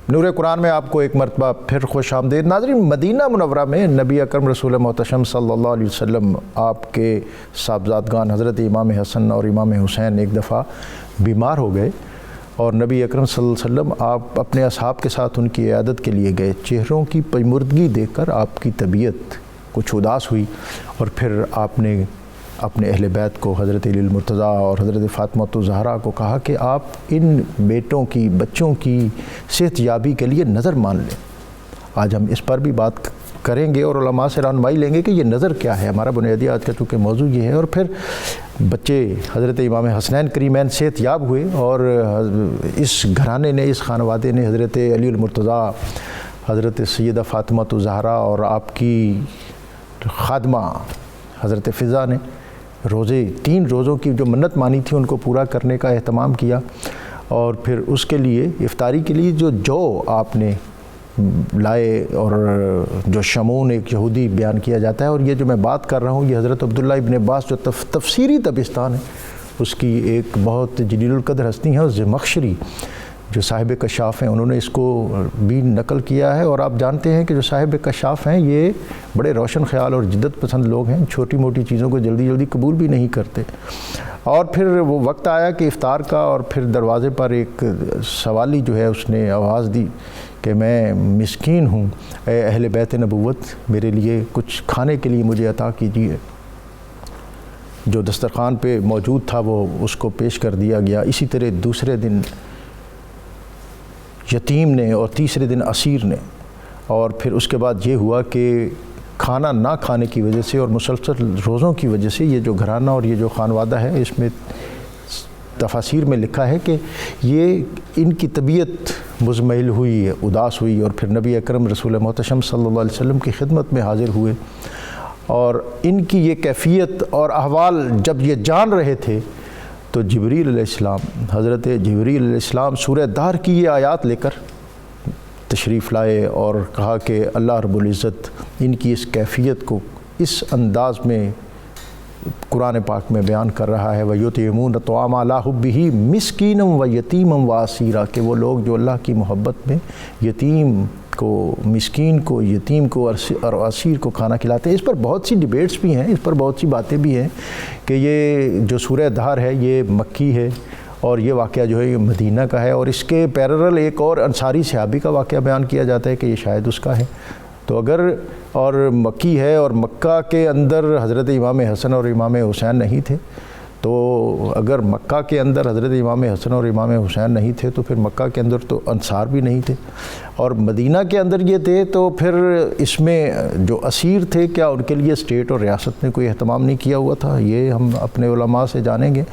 نور قرآن میں آپ کو ایک مرتبہ پھر خوش آمدید۔ ناظرین، مدینہ منورہ میں نبی اکرم رسول محتشم صلی اللہ علیہ وسلم آپ کے صاحبزادگان حضرت امام حسن اور امام حسین ایک دفعہ بیمار ہو گئے، اور نبی اکرم صلی اللہ علیہ وسلم آپ اپنے اصحاب کے ساتھ ان کی عیادت کے لیے گئے۔ چہروں کی پیمردگی دیکھ کر آپ کی طبیعت کچھ اداس ہوئی، اور پھر آپ نے اپنے اہل بیت کو، حضرت علی المرتضیٰ اور حضرت فاطمہ الزہرا کو کہا کہ آپ ان بیٹوں کی، بچوں کی صحت یابی کے لیے نظر مان لیں۔ آج ہم اس پر بھی بات کریں گے اور علماء سے رہنمائی لیں گے کہ یہ نظر کیا ہے۔ ہمارا بنیادی آج کا چونکہ موضوع یہ ہے، اور پھر بچے حضرت امام حسنین کریمین صحت یاب ہوئے، اور اس گھرانے نے، اس خانوادے نے حضرت علی المرتضیٰ، حضرت سیدہ فاطمہ الزہرا اور آپ کی خادمہ حضرت فضا نے روزے، 3 روزوں کی جو منت مانی تھی ان کو پورا کرنے کا اہتمام کیا، اور پھر اس کے لیے افطاری کے لیے جو آپ نے لائے، اور جو شمون ایک یہودی بیان کیا جاتا ہے، اور یہ جو میں بات کر رہا ہوں یہ حضرت عبداللہ ابن عباس جو تفسیری دبستان ہے اس کی ایک بہت جلیل القدر ہستی ہیں، زمخشری جو صاحب کشاف ہیں، انہوں نے اس کو بھی نقل کیا ہے۔ اور آپ جانتے ہیں کہ جو صاحب کشاف ہیں یہ بڑے روشن خیال اور جدت پسند لوگ ہیں، چھوٹی موٹی چیزوں کو جلدی جلدی قبول بھی نہیں کرتے۔ اور پھر وہ وقت آیا کہ افطار کا، اور پھر دروازے پر ایک سوالی جو ہے اس نے آواز دی کہ میں مسکین ہوں، اے اہل بیت نبوت میرے لیے کچھ کھانے کے لیے مجھے عطا کیجیے۔ جو دسترخوان پہ موجود تھا وہ اس کو پیش کر دیا گیا۔ اسی طرح دوسرے دن یتیم نے، اور تیسرے دن اسیر نے، اور پھر اس کے بعد یہ ہوا کہ کھانا نہ کھانے کی وجہ سے اور مسلسل روزوں کی وجہ سے یہ جو گھرانہ اور یہ جو خانوادہ ہے، اس میں تفاسیر میں لکھا ہے کہ یہ ان کی طبیعت مزمحل ہوئی، اداس ہوئی، اور پھر نبی اکرم رسول محتشم صلی اللہ علیہ وسلم کی خدمت میں حاضر ہوئے، اور ان کی یہ کیفیت اور احوال جب یہ جان رہے تھے تو جبریل علیہ السلام، حضرت جبریل علیہ السلام سورہ دہر کی یہ آیات لے کر تشریف لائے اور کہا کہ اللہ رب العزت ان کی اس کیفیت کو اس انداز میں قرآن پاک میں بیان کر رہا ہے وَيُطْعِمُونَ الطَّعَامَ عَلَىٰ حُبِّهِ مِسْكِينًا وَيَتِيمًا وَأَسِيرًا، کہ وہ لوگ جو اللہ کی محبت میں یتیم کو، مسکین کو، یتیم کو اور اسیر کو کھانا کھلاتے ہیں۔ اس پر بہت سی ڈیبیٹس بھی ہیں، اس پر بہت سی باتیں بھی ہیں کہ یہ جو سورہ دہر ہے یہ مکی ہے اور یہ واقعہ جو ہے یہ مدینہ کا ہے، اور اس کے پیرلل ایک اور انصاری صحابی کا واقعہ بیان کیا جاتا ہے کہ یہ شاید اس کا ہے۔ تو اگر اور مکی ہے اور مکہ کے اندر حضرت امام حسن اور امام حسین نہیں تھے، تو اگر مکہ کے اندر حضرت امام حسن اور امام حسین نہیں تھے تو پھر مکہ کے اندر تو انصار بھی نہیں تھے، اور مدینہ کے اندر یہ تھے، تو پھر اس میں جو اسیر تھے کیا ان کے لیے اسٹیٹ اور ریاست نے کوئی اہتمام نہیں کیا ہوا تھا؟ یہ ہم اپنے علماء سے جانیں گے۔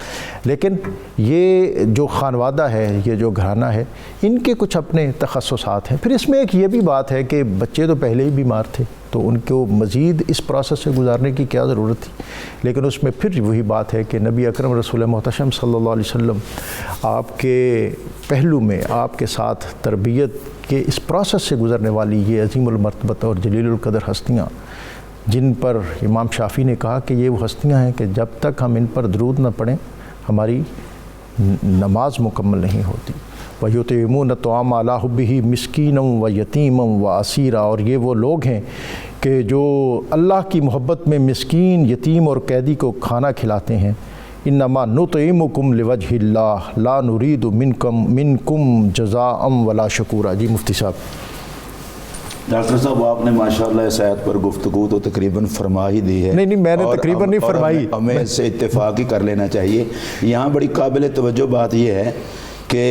لیکن یہ جو خانوادہ ہے، یہ جو گھرانہ ہے، ان کے کچھ اپنے تخصصات ہیں۔ پھر اس میں ایک یہ بھی بات ہے کہ بچے تو پہلے ہی بیمار تھے، تو ان کو مزید اس پروسیس سے گزارنے کی کیا ضرورت تھی؟ لیکن اس میں پھر وہی بات ہے کہ نبی اکرم رسول محتشم صلی اللہ علیہ وسلم آپ کے پہلو میں آپ کے ساتھ تربیت کے اس پروسیس سے گزرنے والی یہ عظیم المرتبت اور جلیل القدر ہستیاں، جن پر امام شافعی نے کہا کہ یہ وہ ہستیاں ہیں کہ جب تک ہم ان پر درود نہ پڑھیں ہماری نماز مکمل نہیں ہوتی۔ وَيُطْعِمُونَ الطَّعَامَ عَلَىٰ حُبِّهِ مِسْكِينًا وَيَتِيمًا وَأَسِيرًا، اور یہ وہ لوگ ہیں کہ جو اللہ کی محبت میں مسکین، یتیم اور قیدی کو کھانا کھلاتے ہیں۔ انما نطعمکم لوجہ اللہ لا نرید منکم جزاء ولا شکورا۔ جی مفتی صاحب۔ ڈاکٹر صاحب آپ نے ماشاءاللہ اس آیت پر گفتگو تو تقریباً فرما ہی دی ہے۔ نہیں میں نے تقریباً نہیں فرمائی، ہمیں اس سے اتفاق ہی کر لینا چاہیے۔ یہاں بڑی قابل توجہ بات یہ ہے کہ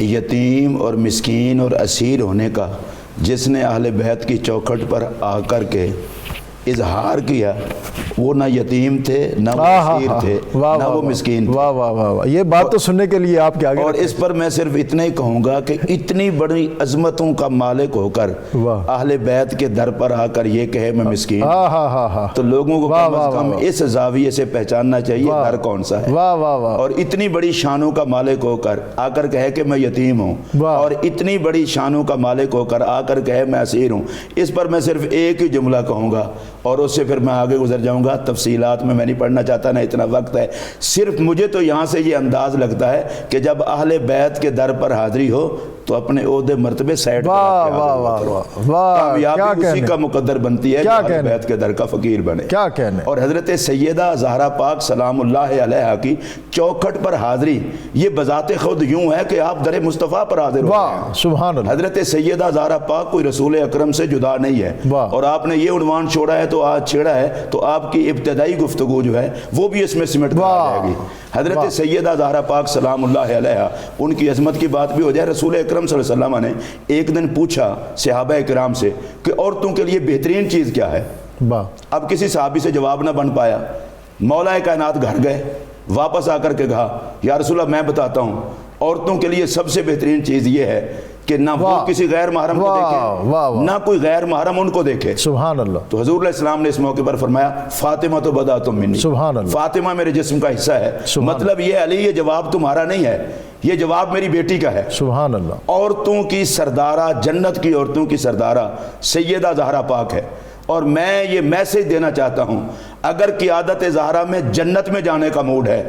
یتیم اور مسکین اور اسیر ہونے کا جس نے اہل بیت کی چوکھٹ پر آ کر کے اظہار کیا، وہ نہ یتیم تھے نہ وہ اسیر تھے نہ وہ مسکین تھے۔ واہ واہ واہ واہ، یہ بات تو سننے کے لیے آپ کے آگے۔ اور اس پر میں صرف اتنا ہی کہوں گا کہ اتنی بڑی عظمتوں کا مالک ہو کر اہل بیت کے در پر آ کر یہ کہے میں مسکین، تو لوگوں کو کم از کم اس زاویے سے پہچاننا چاہیے در کون سا ہے۔ اور اتنی بڑی شانوں کا مالک ہو کر آ کر کہے کہ میں یتیم ہوں، اور اتنی بڑی شانوں کا مالک ہو کر آ کر کہے میں اسیر ہوں۔ اس پر میں صرف ایک ہی جملہ کہوں گا اور اس سے پھر میں آگے گزر جاؤں گا، تفصیلات میں نہیں پڑھنا چاہتا، نہ اتنا وقت ہے۔ صرف مجھے تو یہاں سے یہ انداز لگتا ہے کہ جب اہل بیت کے در پر حاضری ہو تو اپنے عہدے مرتبے سائڈ پر کامیابی اسی کا مقدر بنتی ہے کہ اہل بیت کے در کا فقیر بنے۔ کیا کہنے۔ اور حضرت سیدہ زہرا پاک سلام اللہ علیہا کی چوکھٹ پر حاضری یہ بذات خود یوں ہے کہ آپ در مصطفیٰ پر حاضر ہو ہیں۔ سبحان اللہ۔ حضرت سیدہ زہرا پاک کوئی رسول اکرم سے جدا نہیں ہے، اور آپ نے یہ عنوان چھوڑا ہے تو آج چھیڑا ہے تو آپ کی ابتدائی گفتگو جو ہے وہ بھی اس میں سمٹ کر آ جائے گی۔ حضرت سیدہ زہرا پاک سلام اللہ علیہا، ان کی عظمت کی بات بھی ہو جائے۔ رسول اکرم صلی اللہ علیہ وسلم نے ایک دن پوچھا صحابہ کرام سے کہ عورتوں کے لیے بہترین چیز کیا ہے؟ اب کسی صحابی سے جواب نہ بن پایا، مولا کائنات گھر گئے، واپس آ کر کے کہا یا رسول اللہ میں بتاتا ہوں، عورتوں کے لیے سب سے بہترین چیز یہ ہے کہ نہ وہ کسی غیر محرم کو دیکھے نہ کوئی غیر محرم ان کو دیکھے۔ سبحان اللہ۔ تو حضور علیہ السلام نے اس موقع پر فرمایا فاطمہ تو بدأت منی، سبحان اللہ، فاطمہ میرے جسم کا حصہ ہے۔ مطلب یہ علی یہ جواب تمہارا نہیں ہے، یہ جواب میری بیٹی کا ہے۔ سبحان اللہ۔ عورتوں کی سردارہ، جنت کی عورتوں کی سردارہ سیدہ زہرا پاک ہے، اور میں یہ میسج دینا چاہتا ہوں اگر قیادت زہرا میں جنت میں جانے کا موڈ ہے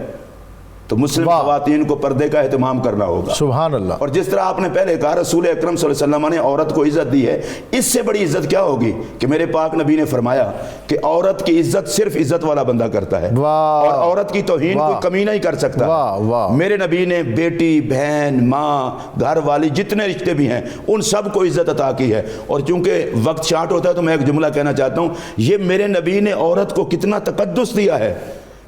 تو مسلم خواتین کو پردے کا اہتمام کرنا ہوگا۔ سبحان اللہ۔ اور جس طرح آپ نے پہلے کہا رسول اکرم صلی اللہ علیہ وسلم نے عورت کو عزت دی ہے، اس سے بڑی عزت کیا ہوگی کہ میرے پاک نبی نے فرمایا کہ عورت کی عزت صرف عزت والا بندہ کرتا ہے، اور عورت کی توہین کوئی کمی نہیں کر سکتا۔ میرے نبی نے بیٹی، بہن، ماں، گھر والی، جتنے رشتے بھی ہیں ان سب کو عزت عطا کی ہے۔ اور چونکہ وقت شارٹ ہوتا ہے تو میں ایک جملہ کہنا چاہتا ہوں، یہ میرے نبی نے عورت کو کتنا تقدس دیا ہے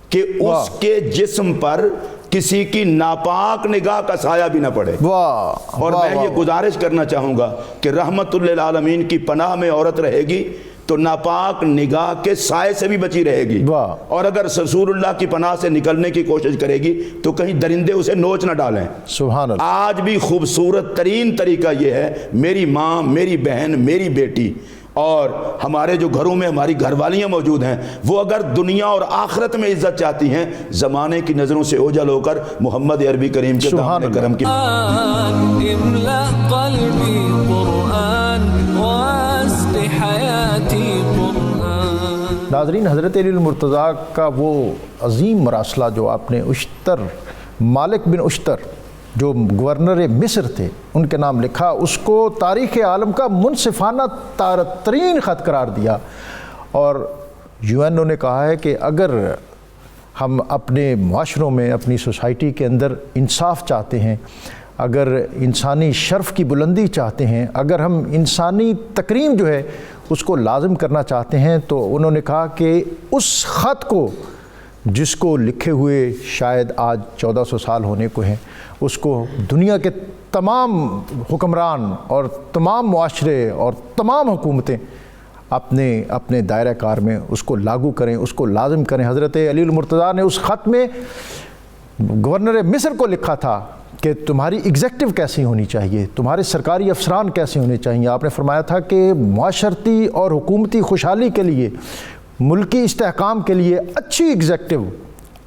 کہ اس کے جسم پر کسی کی ناپاک نگاہ کا سایہ بھی نہ پڑے۔ اور میں یہ گزارش کرنا چاہوں گا کہ رحمت للعالمین کی پناہ میں عورت رہے گی تو ناپاک نگاہ کے سائے سے بھی بچی رہے گی، اور اگر رسول اللہ کی پناہ سے نکلنے کی کوشش کرے گی تو کہیں درندے اسے نوچ نہ ڈالیں۔ سبحان اللہ۔ آج بھی خوبصورت ترین طریقہ یہ ہے، میری ماں، میری بہن، میری بیٹی، اور ہمارے جو گھروں میں ہماری گھر والیاں موجود ہیں، وہ اگر دنیا اور آخرت میں عزت چاہتی ہیں، زمانے کی نظروں سے اوجھل ہو کر محمد عربی کریم کے دامن کرم کی ناظرین، حضرت علی المرتضیٰ کا وہ عظیم مراسلہ جو آپ نے اشتر، مالک بن اشتر جو گورنر مصر تھے ان کے نام لکھا، اس کو تاریخ عالم کا منصفانہ ترین خط قرار دیا، اور UN نے کہا ہے کہ اگر ہم اپنے معاشروں میں، اپنی سوسائٹی کے اندر انصاف چاہتے ہیں، اگر انسانی شرف کی بلندی چاہتے ہیں، اگر ہم انسانی تکریم جو ہے اس کو لازم کرنا چاہتے ہیں، تو انہوں نے کہا کہ اس خط کو جس کو لکھے ہوئے شاید آج 1400 سال ہونے کو ہیں، اس کو دنیا کے تمام حکمران اور تمام معاشرے اور تمام حکومتیں اپنے دائرہ کار میں اس کو لاگو کریں، اس کو لازم کریں۔ حضرت علی المرتضیٰ نے اس خط میں گورنر مصر کو لکھا تھا کہ تمہاری ایگزیکٹو کیسی ہونی چاہیے، تمہارے سرکاری افسران کیسے ہونے چاہیے۔ آپ نے فرمایا تھا کہ معاشرتی اور حکومتی خوشحالی کے لیے، ملکی استحکام کے لیے اچھی ایگزیکٹو،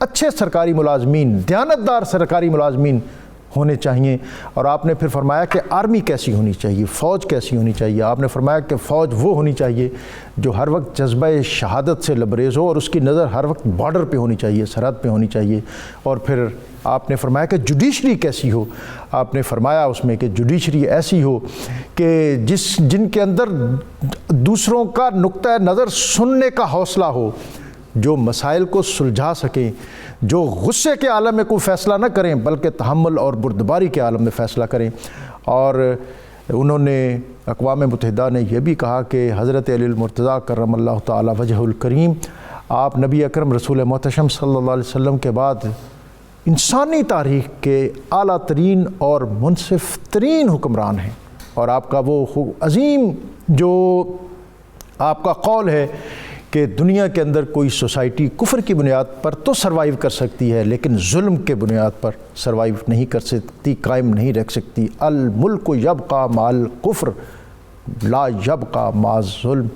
اچھے سرکاری ملازمین، دیانتدار سرکاری ملازمین ہونے چاہیے۔ اور آپ نے پھر فرمایا کہ آرمی کیسی ہونی چاہیے، فوج کیسی ہونی چاہیے۔ آپ نے فرمایا کہ فوج وہ ہونی چاہیے جو ہر وقت جذبہ شہادت سے لبریز ہو، اور اس کی نظر ہر وقت بارڈر پہ ہونی چاہیے، سرحد پہ ہونی چاہیے۔ اور پھر آپ نے فرمایا کہ جوڈیشری کیسی ہو۔ آپ نے فرمایا اس میں کہ جوڈیشری ایسی ہو کہ جن کے اندر دوسروں کا نقطہ نظر سننے کا حوصلہ ہو، جو مسائل کو سلجھا سکیں، جو غصے کے عالم میں کوئی فیصلہ نہ کریں بلکہ تحمل اور بردباری کے عالم میں فیصلہ کریں۔ اور انہوں نے اقوام متحدہ نے یہ بھی کہا کہ حضرت علی المرتضیٰ کرم اللہ تعالی وجہ الکریم، آپ نبی اکرم رسول محتشم صلی اللہ علیہ وسلم کے بعد انسانی تاریخ کے اعلیٰ ترین اور منصف ترین حکمران ہیں، اور آپ کا وہ عظیم جو آپ کا قول ہے کہ دنیا کے اندر کوئی سوسائٹی کفر کی بنیاد پر تو سروائیو کر سکتی ہے لیکن ظلم کے بنیاد پر سروائیو نہیں کر سکتی، قائم نہیں رکھ سکتی۔ الملک یبقی مع الکفر لا یبقی مع الظلم۔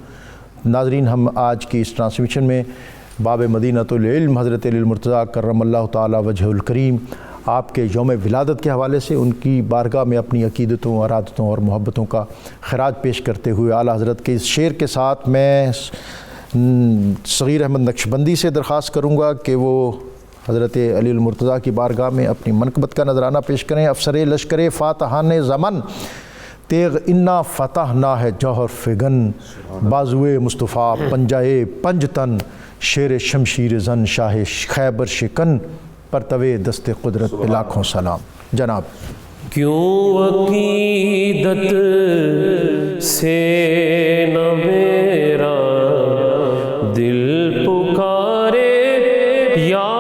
ناظرین، ہم آج کی اس ٹرانسمیشن میں باب مدینۃ العلم حضرت علی المرتضیٰ کرم اللہ تعالی وجہ الکریم آپ کے یوم ولادت کے حوالے سے ان کی بارگاہ میں اپنی عقیدتوں، ارادتوں اور محبتوں کا خراج پیش کرتے ہوئے اعلیٰ حضرت کے اس شعر کے ساتھ میں صغیر احمد نقشبندی سے درخواست کروں گا کہ وہ حضرت علی المرتضیٰ کی بارگاہ میں اپنی منقبت کا نذرانہ پیش کریں۔ افسر لشکر فاتحان زمن، تیغ انا فتحنا ہے جوہر فگن، بازوئے مصطفیٰ پنجائے پنجتن، شیر شمشیر زن شاہ خیبر شکن، پرتوے دست قدرت پہ لاکھوں سلام۔ جناب کیوں عقیدت سے نہ میرا دل پکارے یا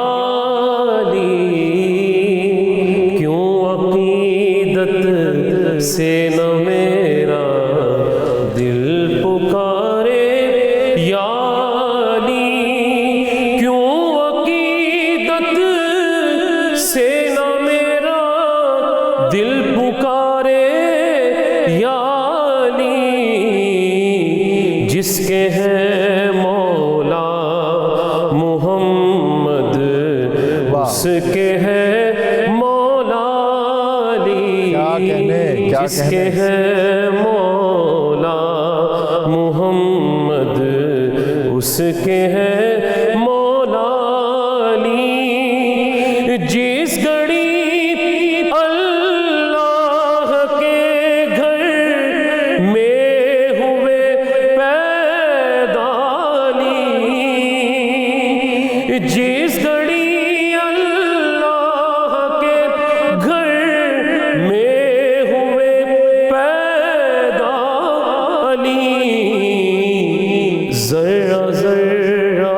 علی، کیوں عقیدت سے نہ میرا دل پکارے یا علی، کیوں عقیدت سے نہ میرا دل پکارے یا علی، جس کے ہیں مولا محمد اس کے ہے مولا علی، جس کے ہے مولا محمد اس کے ہے مولا علی، جس گھڑی اللہ کے گھر میں ہوئے پیدا علی، جس گھڑی اللہ کے گھر میں ہوئے پیدا علی، ذرہ ذرہ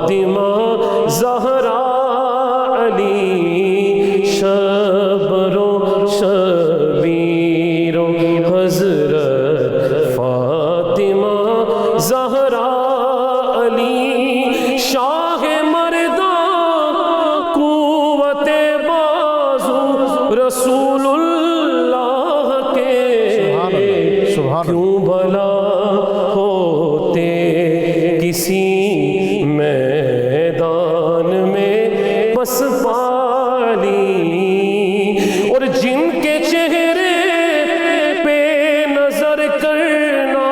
فاطمہ زہرا علی شبر و شبیر و حضرت فاطمہ زہرا علی شاہ مردان قوت بازو رسول اللہ کے کیوں بھلا ہوتے کسی میدان میں بس پالی اور جن کے چہرے پہ نظر کرنا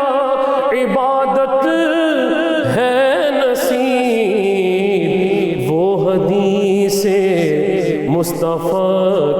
عبادت ہے نصیب وہ حدیث مصطفیٰ